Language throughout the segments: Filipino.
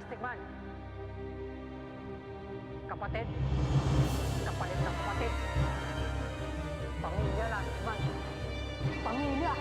Elastic Man. Kapatid. Kapalit ng kapatid. Pamilya, Elastic Man. Pamilya!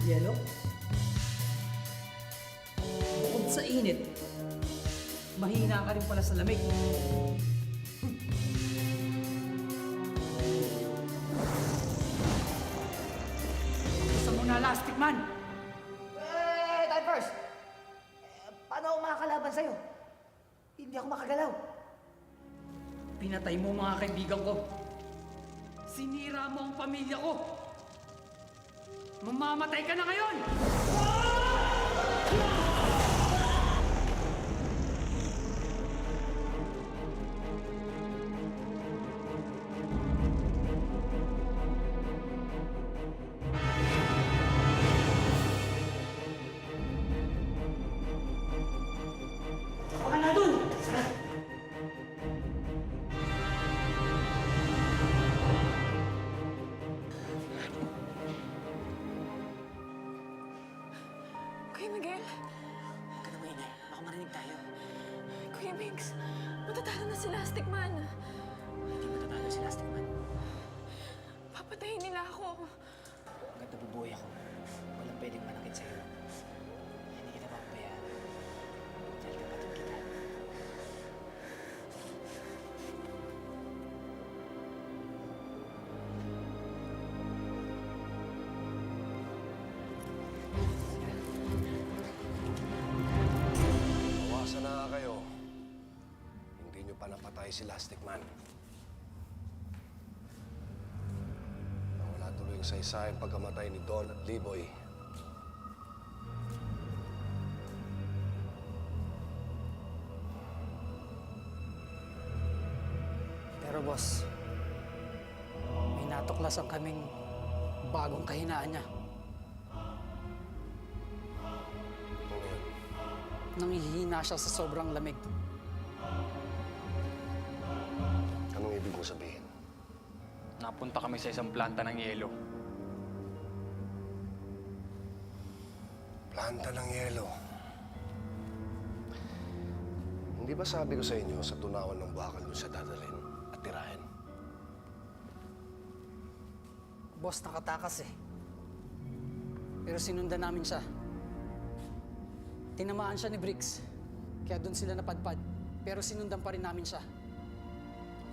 Yelo? Bukod sa init, mahina ka rin pala sa lamig. Gusto mo na, Elastic Man? Time first! Paano ako makakalaban sa'yo? Hindi ako makagalaw. Pinatay mo mga kaibigan ko. Sinira mo ang pamilya ko. Mamamatay ka na ngayon! Baka na dun! Kuya Miguel, Huwag ka na maingay. Baka marinig tayo. Kuya Migs, matatalo na si Elastic Man. Hindi matatalo si Elastic Man. Papatayin nila ako. Hanggat nabubuhay ako, walang pwedeng manakit sa'yo. Hindi kita papabayaan. Dahil kapatid kita. Bawasan na nga kayo. Hindi nyo pa napatay si Elastic Man. Nawala tuloy yung saysayang pagkamatay ni Don at Liboy. Pero boss, may natuklasan kaming bagong kahinaan niya. Ano yun? Nangihina siya sa sobrang lamig. Anong ibig mo sabihin? Napunta kami sa isang planta ng yelo. Planta ng yelo. Hindi ba sabi ko sa inyo sa tunawan ng bakal nyo siya dadalhin at tirahin? Boss, nakatakas eh. Pero sinundan namin siya. Tinamaan siya ni Briggs. Kaya doon sila napadpad. Pero sinundan pa rin namin siya.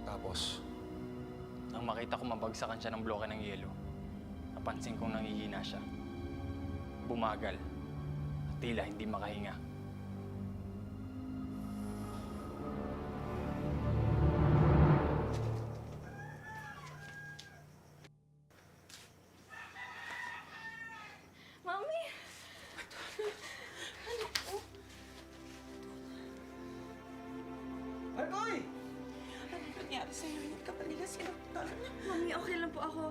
Tapos, Nang makita ko mabagsakan siya ng bloke ng yelo, napansin kong nangihina siya. Bumagal. At tila hindi makahinga. Mami! Argoy! Ano nangyari sa'yo? Hindi ka paligas. Mami, okay lang po ako.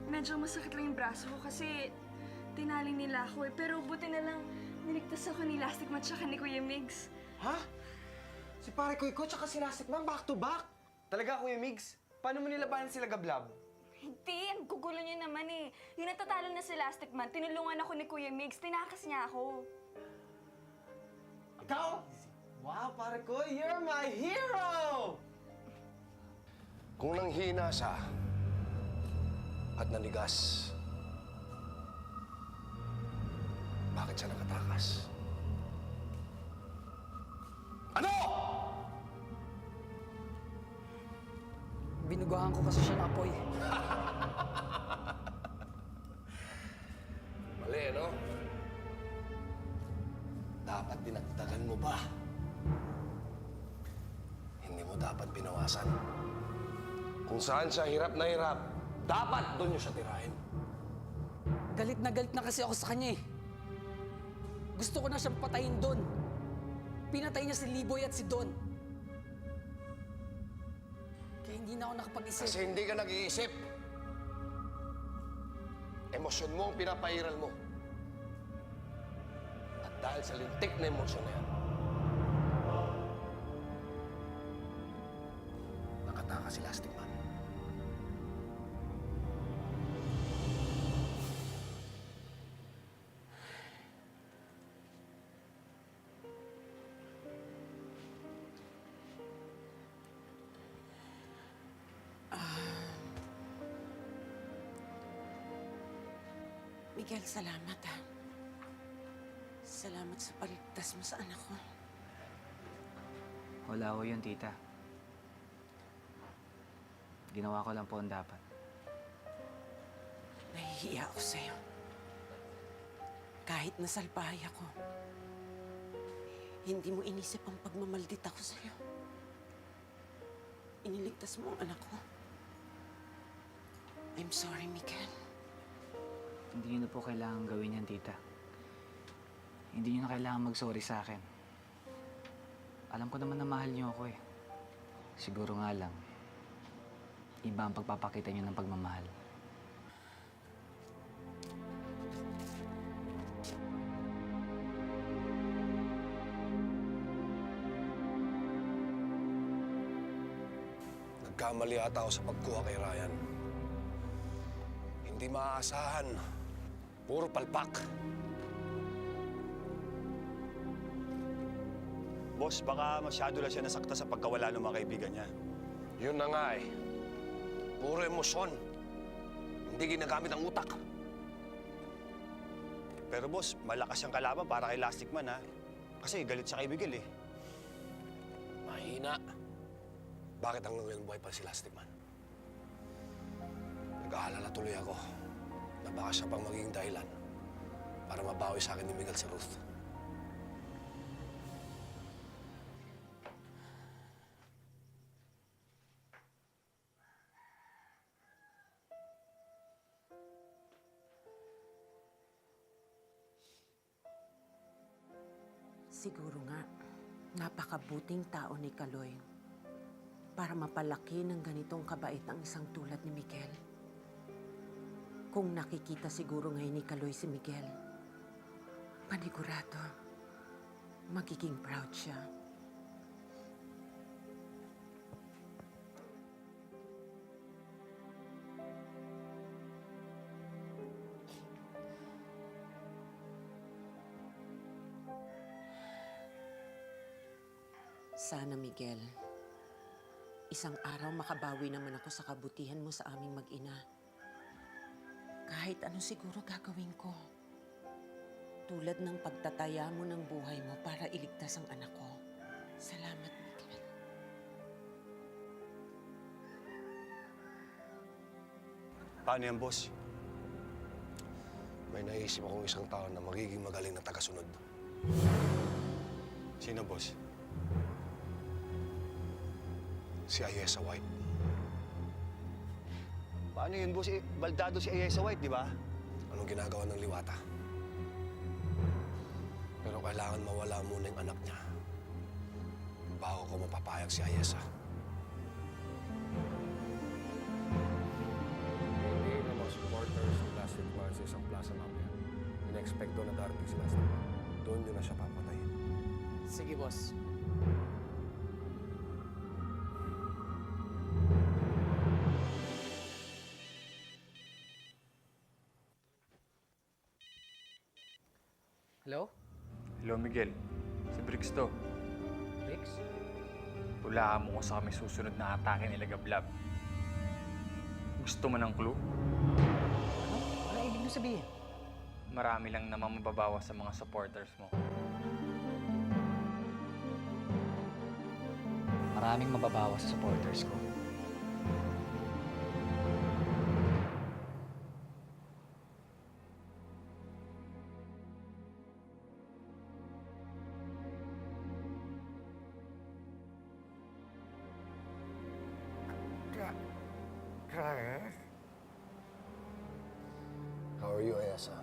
Medyo masakit lang yung braso ko kasi tinaling nila ako eh. Pero buti na lang niligtas ako ni Elastic Man tsaka ni Kuya Migs. Ha? Si pare Kuy ko tsaka si Elastic Man back to back? Talaga, Kuya Migs? Paano mo nilabanan sila Gablab? Hindi, ang gugulo niya naman eh. Yung natatalo na si Elastic Man, tinulungan ako ni Kuya Migs, tinakas niya ako. Ikaw? Wow, pare Kuy, you're my hero! kung nanghina siya at nanigas, bakit siya nakatakas. Ano? Binugahan ko kasi siya ng apoy. Mali, no? Dapat dinagdagan mo pa. Hindi mo dapat binawasan. Kung saan siya hirap na hirap, dapat doon niyo siya tirahin. Galit na kasi ako sa kanya eh. Gusto ko na siyang patayin doon. Pinatay niya si Liboy at si Don. Kaya hindi na ako nakapag-isip. Kasi hindi ka nag-iisip. Emosyon mo ang pinapairal mo. At dahil sa lintik na emosyon na yan, nakatakas si Lasting Man. Miguel, salamat ha. Salamat sa paligtas mo sa anak ko. Wala ko yun, tita. Ginawa ko lang po ang dapat. Nahihiya ako sa'yo. Kahit nasalbahay ako, hindi mo inisip ang pagmamaldita ko sa'yo. Iniligtas mo ang anak ko. I'm sorry, Miguel. Hindi niyo na po kailangan gawin yan, tita. Hindi niyo na kailangan mag-sorry sa akin. Alam ko naman na mahal niyo ako eh. Siguro nga lang, iba ang pagpapakita niyo ng pagmamahal. Nagkamali ata ako sa pagkuha kay Ryan. Hindi maaasahan. Puro palpak. Boss, baka masyado lang siya nasakta sa pagkawala ng mga kaibigan niya. Yun na nga eh. Puro emosyon. Hindi ginagamit ang utak. Pero boss, malakas siyang kalaban para kay Lastic Man, ha? Kasi galit siya kay Miguel, eh. Mahina. Bakit hanggang ngayon buhay pa si Lasting Man? Nag-aalala tuloy ako na baka siya pang magiging dahilan para mabawi sa akin ni Miguel si Ruth. Siguro nga, napakabuting tao ni Kaloy para mapalaki ng ganitong kabait ang isang tulad ni Miguel. Kung nakikita siguro ngayon ni Kaloy si Miguel, panigurado, magiging proud siya. Sana, Miguel, isang araw makabawi naman ako sa kabutihan mo sa aming mag-ina. Kahit ano siguro gagawin ko. Tulad ng pagtataya mo ng buhay mo para iligtas ang anak ko. Salamat, Miguel. Paano yan, boss? May naisip akong isang tao na magiging magaling na tagasunod. Sino, boss? Si Ayesa White. Paano yun, boss? Eh, baldado si Ayesa White, di ba? Anong ginagawa ng liwata? Pero kailangan mawala muna yung anak niya bago ko mapapayag si Ayesa. Hindi na mga supporters ng Lasting Man sa isang plaza mamaya. In-expect doon na darating si Lasting Man. Doon yun na siya papatayin. Sige, boss. Hello? Hello, Miguel. Si Briggs to. Briggs? Hulaan mo ko sa kami susunod na atake nila Gablab. Gusto mo ng clue? Ano? Ano ibig mo sabihin? marami lang naman mababawas sa mga supporters mo. Maraming mababawas sa supporters ko. How are you, Ayasa?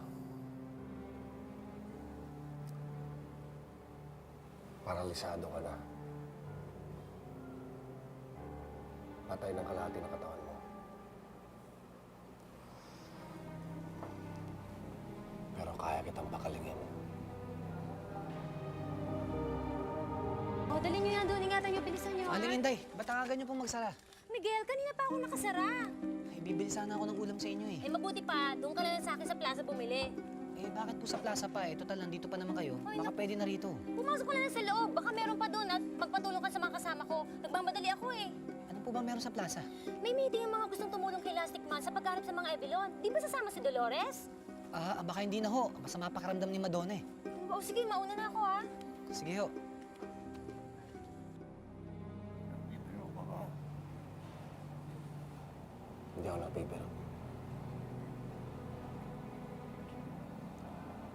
Paralisado ka na. Patay ng kalahati ng katawan mo. Pero kaya kitang pakalingin. O, dali nyo yan doon. Ingatan nyo, bilisan nyo. Aling Inday, ba't ang nyo pong magsara? Miguel, kanina pa ako nakasara. Eh, bibili sana ako ng ulam sa inyo eh. Eh, mabuti pa. Doon ka na lang sa akin sa plaza bumili. Eh, bakit po sa plaza pa eh? Total, nandito pa naman kayo. Baka pwede na rito. Pumasok ka na lang sa loob. Baka meron pa doon at magpatulong ka sa mga kasama ko. Nagmamadali ako eh. Ano po ba meron sa plaza? May meeting ang mga gustong tumulong kay Elastic Man sa paghanap sa mga Evelyn. Di ba sasama si Dolores? Baka hindi na ho. Basta mapakaramdam ni Madonna eh. O sige, mauna na ako ha. Sige ho. Hindi ako napipiro.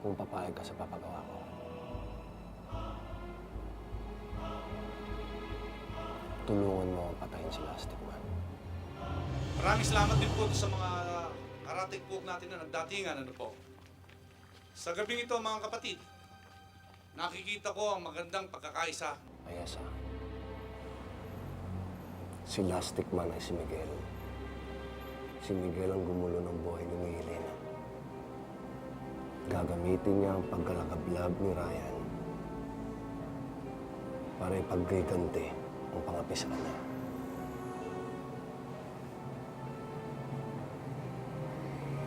Kung papayag ka sa papagawa ko, tulungan mo ang patayin si Lastic Man. Maraming salamat din po sa mga karating po natin na nagdatingan. Ano po. Sa gabing ito, mga kapatid, nakikita ko ang magandang pagkakaisa. Ayasa, si Lastic Man ay si Miguel. Si Miguel ang gumulo ng buhay ni Helena. Gagamitin niya ang pagkalakablab ni Ryan para ipaggiganti ang pangapi sa kanya.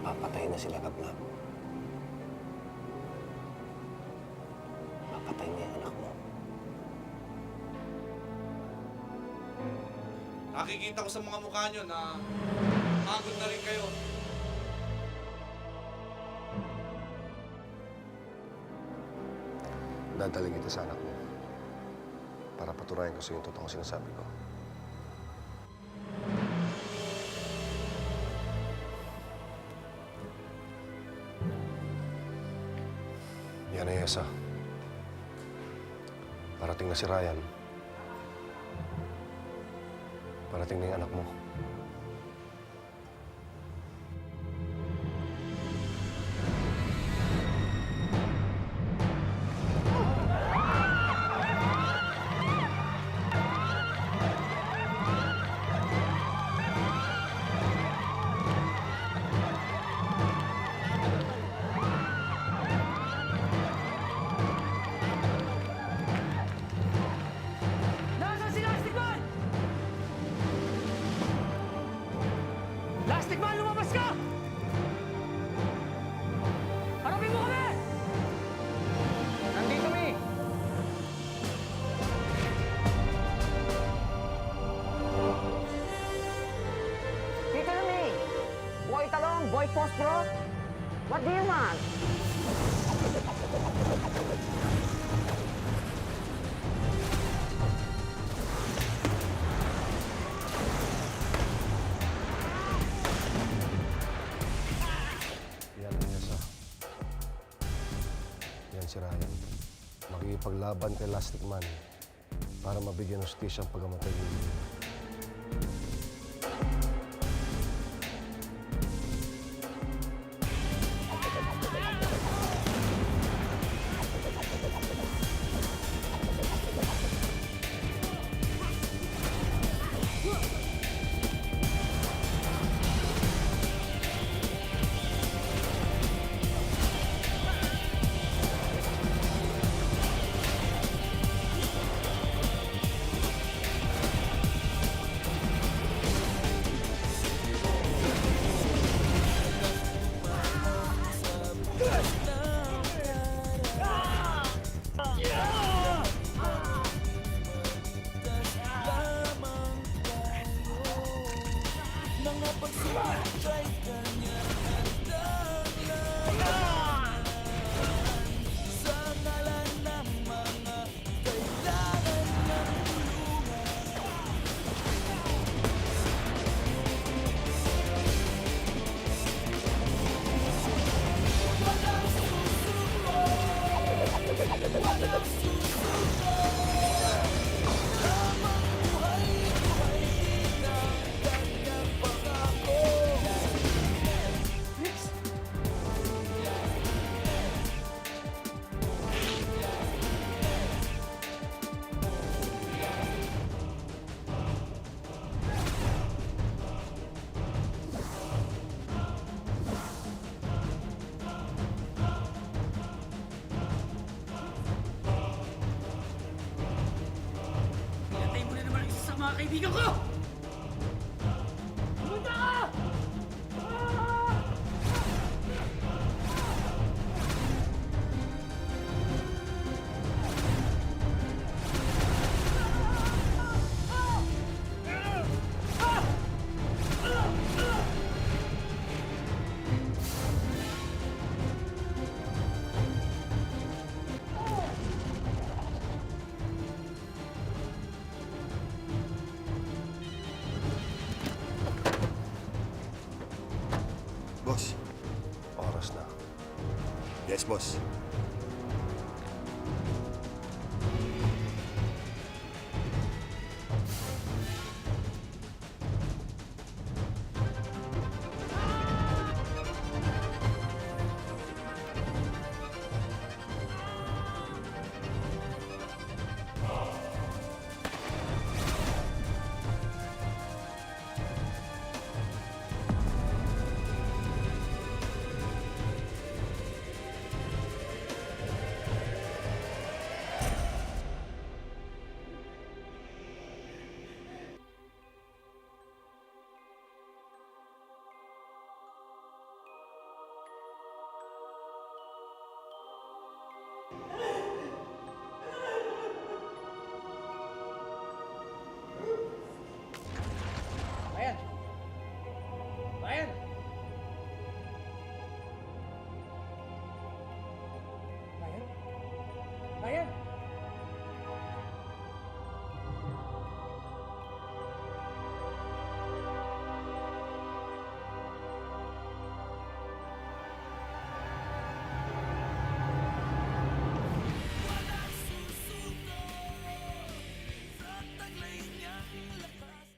Papatay na sila kablab. Papatay niya ang anak mo. Nakikita ko sa mga mukha nyo na pagod na rin kayo. Dadaling kita sa anak mo para patunayan ko sa yung totoong sinasabi ko. Yan ay Esa. Parating na si Ryan. Parating na yung anak mo. Nasaan si Lastic Man? Lastic Man, lumabas ka! Harapin mo kami! Nandito kami! Dito na, May. Boy Talong, Boy Pospro. What do you want? Yan ang Esa. Yan si Ryan. Makikipaglaban kay Lastic Man para mabigyan ng hustisya ang pagkamatay ni Lily. Pinatay mo na naman ang isa sa mga kaibigan ko! Pumunta ka! Boss. Oras na. Yes, boss.